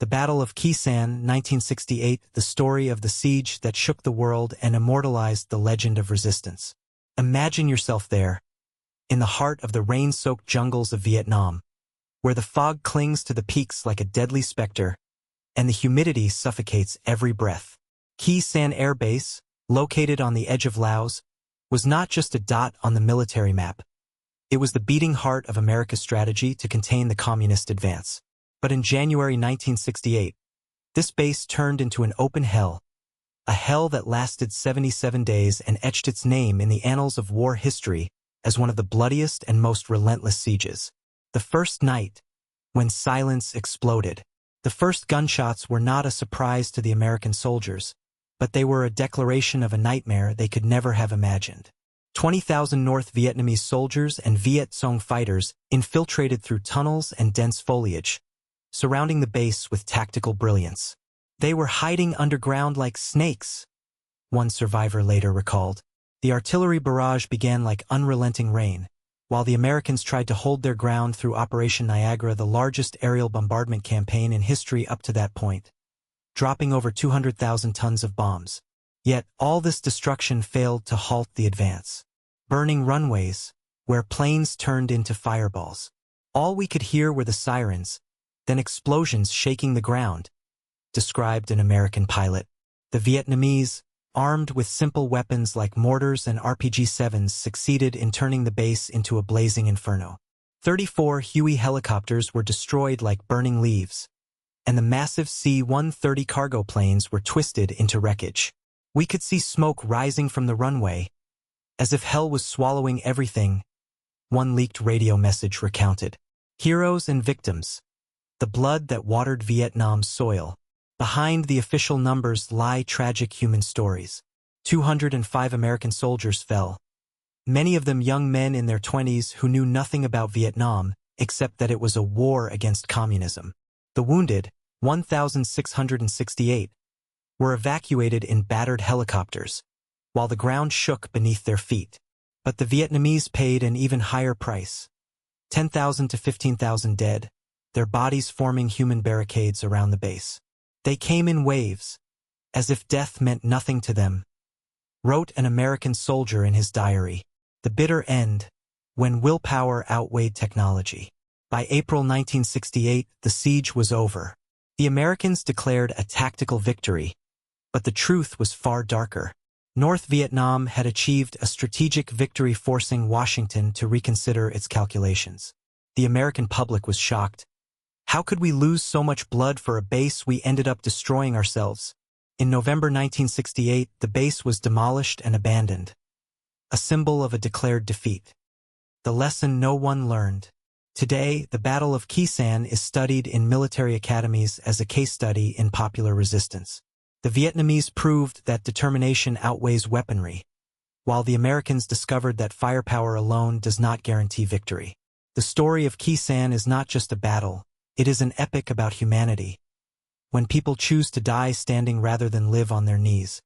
The Battle of Khe Sanh, 1968, the story of the siege that shook the world and immortalized the legend of resistance. Imagine yourself there, in the heart of the rain-soaked jungles of Vietnam, where the fog clings to the peaks like a deadly specter, and the humidity suffocates every breath. Khe Sanh Air Base, located on the edge of Laos, was not just a dot on the military map. It was the beating heart of America's strategy to contain the communist advance. But in January 1968, this base turned into an open hell, a hell that lasted 77 days and etched its name in the annals of war history as one of the bloodiest and most relentless sieges. The first night, when silence exploded, the first gunshots were not a surprise to the American soldiers, but they were a declaration of a nightmare they could never have imagined. 20,000 North Vietnamese soldiers and Viet Cong fighters infiltrated through tunnels and dense foliage, surrounding the base with tactical brilliance. They were hiding underground like snakes, one survivor later recalled. The artillery barrage began like unrelenting rain, while the Americans tried to hold their ground through Operation Niagara, the largest aerial bombardment campaign in history up to that point, dropping over 200,000 tons of bombs. Yet all this destruction failed to halt the advance. Burning runways, where planes turned into fireballs. All we could hear were the sirens, then explosions shaking the ground, described an American pilot. The Vietnamese, armed with simple weapons like mortars and RPG-7s, succeeded in turning the base into a blazing inferno. 34 Huey helicopters were destroyed like burning leaves, and the massive C-130 cargo planes were twisted into wreckage. We could see smoke rising from the runway, as if hell was swallowing everything, one leaked radio message recounted. Heroes and victims, the blood that watered Vietnam's soil. Behind the official numbers lie tragic human stories. 205 American soldiers fell, many of them young men in their 20s who knew nothing about Vietnam except that it was a war against communism. The wounded, 1,668, were evacuated in battered helicopters, while the ground shook beneath their feet. But the Vietnamese paid an even higher price. 10,000 to 15,000 dead, their bodies forming human barricades around the base. They came in waves, as if death meant nothing to them, wrote an American soldier in his diary. The bitter end, when willpower outweighed technology. By April 1968, the siege was over. The Americans declared a tactical victory, but the truth was far darker. North Vietnam had achieved a strategic victory, forcing Washington to reconsider its calculations. The American public was shocked. How could we lose so much blood for a base we ended up destroying ourselves? In November 1968, the base was demolished and abandoned, a symbol of a declared defeat. The lesson no one learned. Today, the Battle of Khe Sanh is studied in military academies as a case study in popular resistance. The Vietnamese proved that determination outweighs weaponry, while the Americans discovered that firepower alone does not guarantee victory. The story of Khe Sanh is not just a battle, it is an epic about humanity. When people choose to die standing rather than live on their knees.